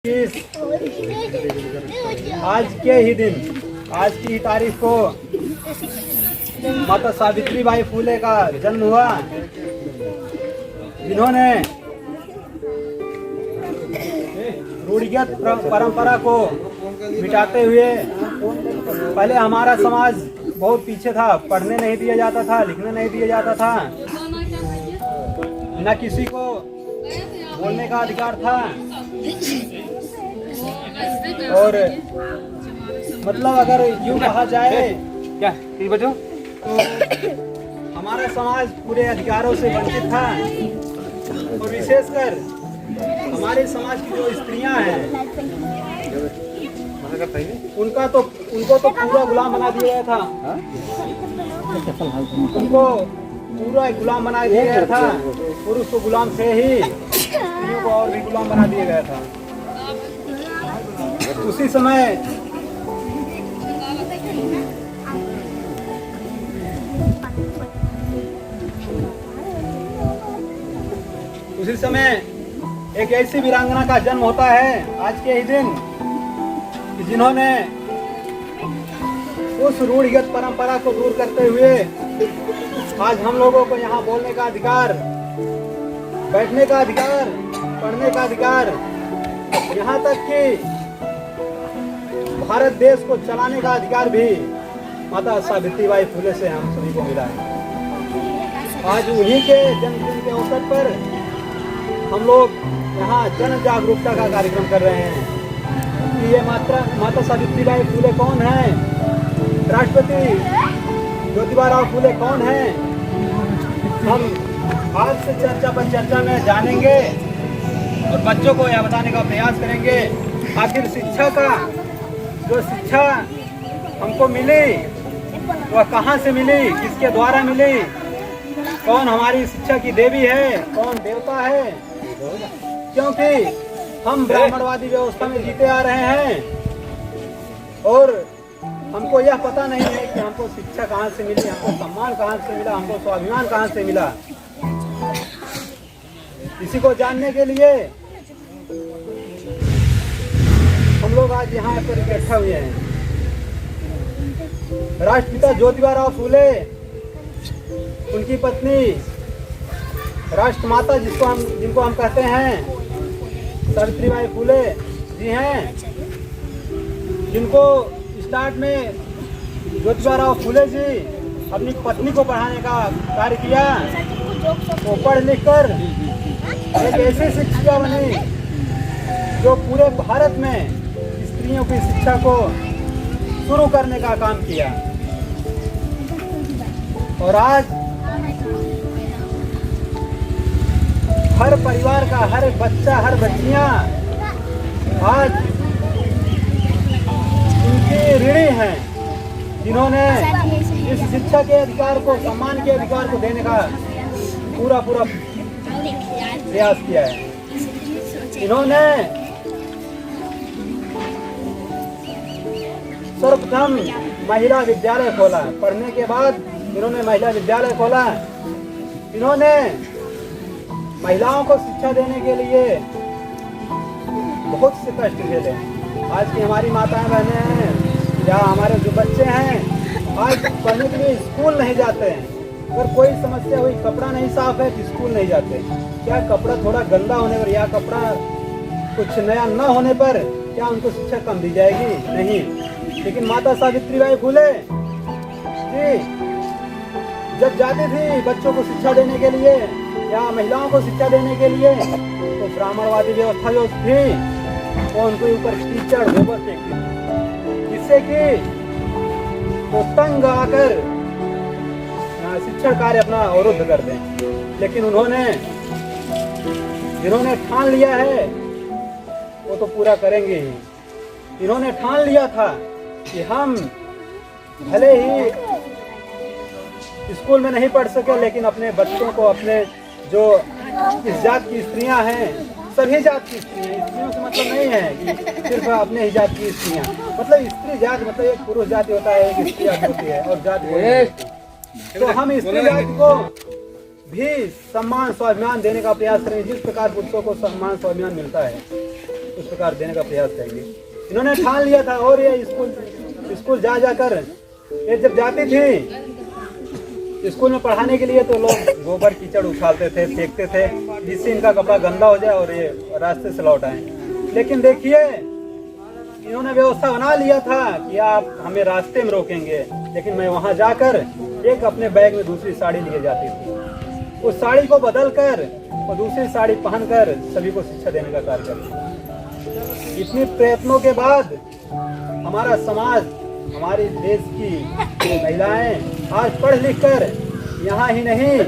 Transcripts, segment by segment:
आज के ही दिन, आज की तारीख को माता सावित्री बाई फुले का जन्म हुआ, जिन्होंने रूढ़िगत परंपरा को मिटाते हुए, पहले हमारा समाज बहुत पीछे था, पढ़ने नहीं दिया जाता था, लिखने नहीं दिया जाता था, न किसी को बोलने का अधिकार था, और मतलब अगर यूँ कहा जाए क्या बचो तो हमारा समाज पूरे अधिकारों से वंचित था। और विशेषकर हमारे समाज की जो स्त्रियां हैं, उनको तो पूरा गुलाम बना दिया गया था, उनको पूरा गुलाम बना दिया गया था। पुरुष को गुलाम से ही स्त्रियों को और भी गुलाम बना दिया गया था। उसी समय एक ऐसी वीरांगना का जन्म होता है आज के ही दिन, कि जिन्होंने उस रूढ़िगत परंपरा को दूर करते हुए आज हम लोगों को यहाँ बोलने का अधिकार, बैठने का अधिकार, पढ़ने का अधिकार, यहाँ तक कि भारत देश को चलाने का अधिकार भी माता सावित्री बाई फुले से हम सभी को मिला है। आज उन्हीं के जन्मदिन के अवसर पर हम लोग यहाँ जन जागरूकता का कार्यक्रम कर रहे हैं कि ये माता सावित्री बाई फुले कौन है, राष्ट्रपति ज्योतिबा राव फुले कौन है। हम आज से चर्चा पर चर्चा में जानेंगे और बच्चों को यह बताने का प्रयास करेंगे आखिर शिक्षा का जो शिक्षा हमको मिली वह कहाँ से मिली, किसके द्वारा मिली, कौन हमारी शिक्षा की देवी है, कौन देवता है। क्योंकि हम ब्राह्मणवादी व्यवस्था में जीते आ रहे हैं और हमको यह पता नहीं है कि हमको शिक्षा कहाँ से मिली, हमको सम्मान कहाँ से मिला, हमको स्वाभिमान कहाँ से मिला। इसी को जानने के लिए हम लोग आज यहाँ पर इकट्ठा हुए हैं। राष्ट्रपिता ज्योतिबा राव फुले, उनकी पत्नी राष्ट्रमाता जिनको हम कहते हैं सावित्री बाई फुले जी हैं, जिनको स्टार्ट में ज्योतिबा राव फुले जी अपनी पत्नी को पढ़ाने का कार्य किया। वो पढ़ लिख कर एक ऐसी शिक्षिका बनी जो पूरे भारत में स्त्रियों की शिक्षा को शुरू करने का काम किया। और आज हर परिवार का हर बच्चा, हर बच्चियां आज उनके ऋणी हैं, जिन्होंने इस शिक्षा के अधिकार को, सम्मान के अधिकार को देने का पूरा प्रयास किया है। इन्होंने सर्वप्रथम महिला विद्यालय खोला, पढ़ने के बाद इन्होंने महिला विद्यालय खोला। इन्होंने महिलाओं को शिक्षा देने के लिए बहुत से कष्ट झेले। आज की हमारी माताएं बहनें हैं या हमारे जो बच्चे हैं, आज पढ़ने के लिए स्कूल नहीं जाते हैं। अगर कोई समस्या हुई, कपड़ा नहीं साफ है तो स्कूल नहीं जाते। क्या कपड़ा थोड़ा गंदा होने पर या कपड़ा कुछ नया न होने पर क्या उनको शिक्षा कम दी जाएगी? नहीं। लेकिन माता सावित्री बाई फुले जी जब जाती थी बच्चों को शिक्षा देने के लिए या महिलाओं को शिक्षा देने के लिए, तो ब्राह्मणवादी व्यवस्था जो थी वो उनके ऊपर कीचड़ गोबर फेंकती थी, जिससे कि वो तंग आकर शिक्षण कार्य अपना अवरुद्ध कर दें। लेकिन जिन्होंने ठान लिया है वो तो पूरा करेंगे ही। इन्होंने ठान लिया था कि हम भले ही स्कूल में नहीं पढ़ सके, लेकिन अपने बच्चों को, अपने जो इस जात की स्त्रियां हैं, सभी जात की स्त्रियों से मतलब नहीं है कि सिर्फ अपने ही जात की स्त्रियां, मतलब स्त्री जात मतलब एक पुरुष जाति होता है, एक स्त्री जाति होती है और जात तो हम स्त्री जाति को भी सम्मान स्वाभिमान देने का प्रयास करें, जिस प्रकार पुरुषों को सम्मान स्वाभिमान मिलता है उस प्रकार देने का प्रयास करेंगे। इन्होंने ठान लिया था। और ये स्कूल जा जाकर ये जब जाती थी स्कूल में पढ़ाने के लिए तो लोग गोबर कीचड़ उछालते थे, फेंकते थे, जिससे इनका कपड़ा गंदा हो जाए और ये रास्ते से लौट आए। लेकिन देखिए इन्होंने व्यवस्था बना लिया था कि आप हमें रास्ते में रोकेंगे, लेकिन मैं वहां जाकर एक अपने बैग में दूसरी साड़ी लिए जाती थी। उस साड़ी को बदलकर और दूसरी साड़ी पहनकर सभी को शिक्षा देने का कार्य करती। इतने प्रयत्नों के बाद हमारा समाज, हमारे देश की महिलाएं आज पढ़ लिख कर यहाँ ही नहीं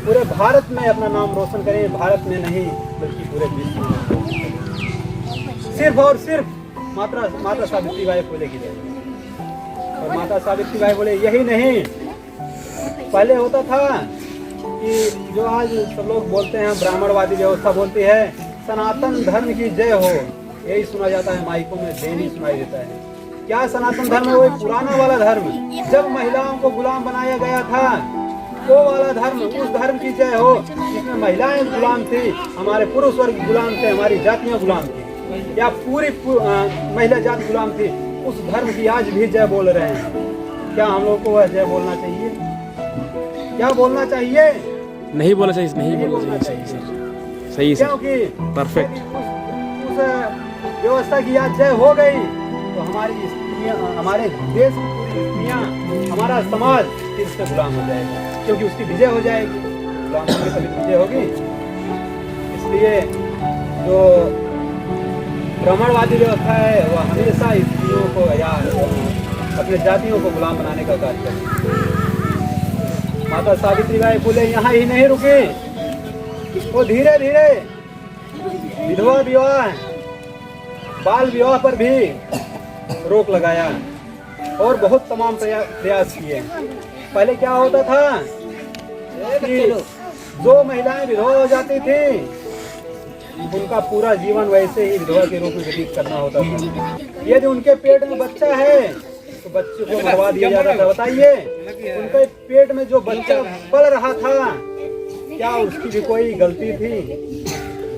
पूरे भारत में अपना नाम रोशन करें। भारत में नहीं बल्कि पूरे विश्व में, सिर्फ और सिर्फ माता सावित्रीबाई फुले की जय। और माता सावित्रीबाई फुले यही नहीं, पहले होता था कि जो आज सब लोग बोलते हैं ब्राह्मणवादी व्यवस्था बोलती है सनातन धर्म की जय हो, यही सुना जाता है माइकों में, डेली सुनाई देता है। क्या सनातन धर्म है? वही पुराना वाला धर्म, जब महिलाओं को गुलाम बनाया गया था वो वाला धर्म, उस धर्म की जय हो जिसमें महिलाएं गुलाम थी, हमारे पुरुष वर्ग गुलाम थे, हमारी जातियां गुलाम थी, या पूरी महिला जाति गुलाम थी, उस धर्म की आज भी जय बोल रहे हैं। क्या हम लोग को वह जय बोलना चाहिए? क्या बोलना चाहिए? नहीं बोलना चाहिए, नहीं बोलना चाहिए सर, सही सर, क्योंकि परफेक्ट। उस व्यवस्था की आज जय हो गई तो हमारी स्त्रियां, हमारे देश की पूरी स्त्रियां, हमारा समाज फिर से गुलाम हो जाएगा, क्योंकि उसकी विजय हो जाएगी। गुलाम होगी तभी विजय होगी। इसलिए जो ब्राह्मणवादी व्यवस्था है वह हमेशा स्त्रियों को या अपने जातियों को गुलाम बनाने का कार्य करती। माता सावित्रीबाई फुले यहाँ ही नहीं रुकी, वो धीरे धीरे विधवा विवाह, बाल विवाह पर भी रोक लगाया और बहुत तमाम प्रयास किए। पहले क्या होता था कि जो महिलाएं विधवा हो जाती थी उनका पूरा जीवन वैसे ही विधवा के रूप में व्यतीत करना होता था। यदि उनके पेट में बच्चा है तो बच्चे को मरवा दिया जाता था। बताइए, उनके पेट में जो बच्चा पल रहा था क्या उसकी भी कोई गलती थी?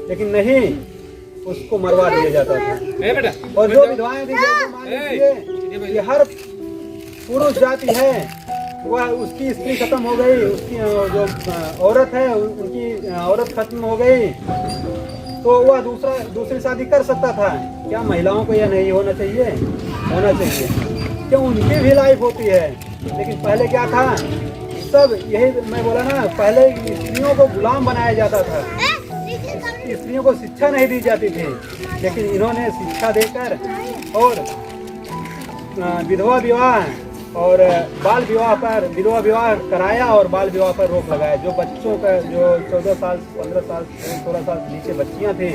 लेकिन नहीं, उसको मरवा दिया जाता था। और जो विधवाएं थी, ये हर पुरुष जाति है, वह उसकी स्त्री खत्म हो गई, उसकी जो औरत है उनकी औरत खत्म हो गई तो वह दूसरी शादी कर सकता था। क्या महिलाओं को यह नहीं होना चाहिए? होना चाहिए, क्यों उनकी भी लाइफ होती है। लेकिन पहले क्या था, सब यही मैं बोला ना, पहले स्त्रियों को गुलाम बनाया जाता था, स्त्रियों को शिक्षा नहीं दी जाती थी। लेकिन इन्होंने शिक्षा देकर और विधवा विवाह और बाल विवाह पर विधवा विवाह कराया और बाल विवाह पर रोक लगाया। जो बच्चों का जो 14 साल 15 साल 16 साल से नीचे बच्चियां थी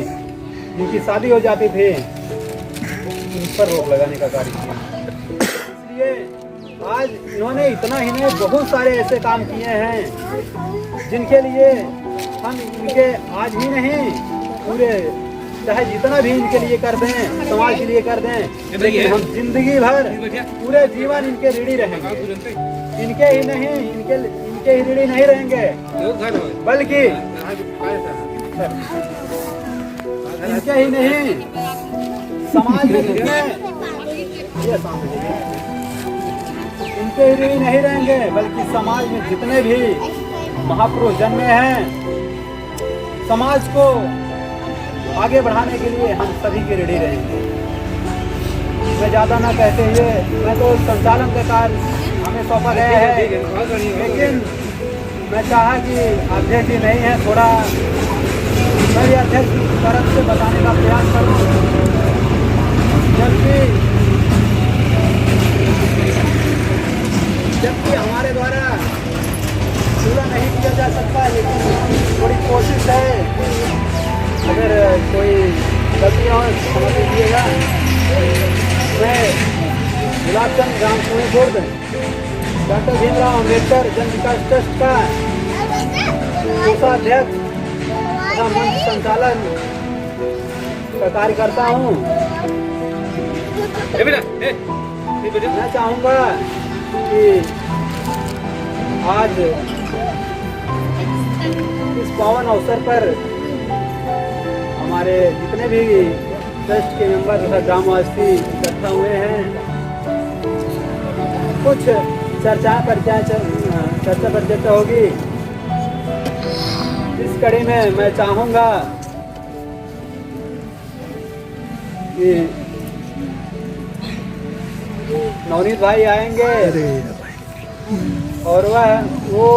जिनकी शादी हो जाती थी उन पर रोक लगाने का कार्य किया। इसलिए आज इन्होंने इतना ही नहीं बहुत सारे ऐसे काम किए हैं जिनके लिए हम इनके आज ही नहीं पूरे चाहे जितना भी इनके लिए कर दें, समाज के लिए कर दें, लेकिन हम जिंदगी भर पूरे जीवन इनके ऋणी रहेंगे। इनके ही नहीं, इनके ही ऋणी नहीं रहेंगे, बल्कि इनके ही नहीं समाज में जितने इनके ही ऋणी नहीं रहेंगे, बल्कि समाज में जितने भी महापुरुष जन्मे हैं, समाज को आगे बढ़ाने के लिए हम सभी के रेडी रहेंगे। मैं ज़्यादा ना कहते हुए, मैं तो संचालन का कार्य हमें सौंपा गया है, लेकिन मैं चाहा कि अध्यक्ष जी नहीं है, थोड़ा मैं भी अध्यक्ष की तरफ से बताने का प्रयास करूँ। जबकि हमारे द्वारा पूरा नहीं किया जा सकता, लेकिन थोड़ी कोशिश है। अगर कोई गलती हो समझ लीजिएगा। मैं गुलाबचंद राम बोर्ड डॉक्टर भीमराव अम्बेडकर जन विकास ट्रस्ट का कोषाध्यक्ष तथा मंच संचालन का कार्य करता हूँ। मैं चाहूँगा कि आज इस पावन अवसर पर हमारे जितने भी ट्रस्ट के मेंबर तथा ग्रामवासी इकट्ठा हुए हैं, कुछ चर्चा पर होगी। इस कड़ी में मैं चाहूँगा कि नवनीत भाई आएंगे और वो